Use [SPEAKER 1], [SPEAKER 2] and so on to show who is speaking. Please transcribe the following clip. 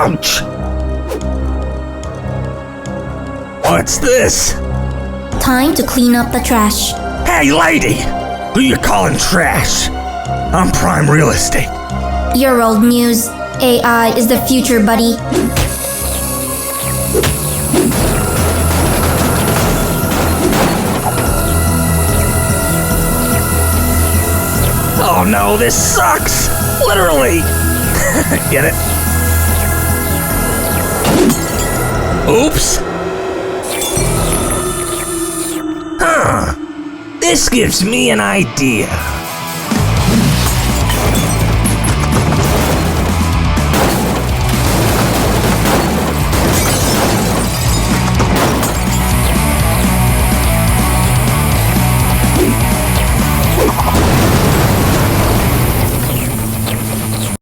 [SPEAKER 1] Ouch! What's this?
[SPEAKER 2] Time to clean up the trash.
[SPEAKER 1] Hey, lady! Who you calling trash? I'm prime real estate.
[SPEAKER 2] You're old news. AI is the future, buddy.
[SPEAKER 1] Oh no, this sucks! Literally! Get it? Oops! Huh. This gives me an idea.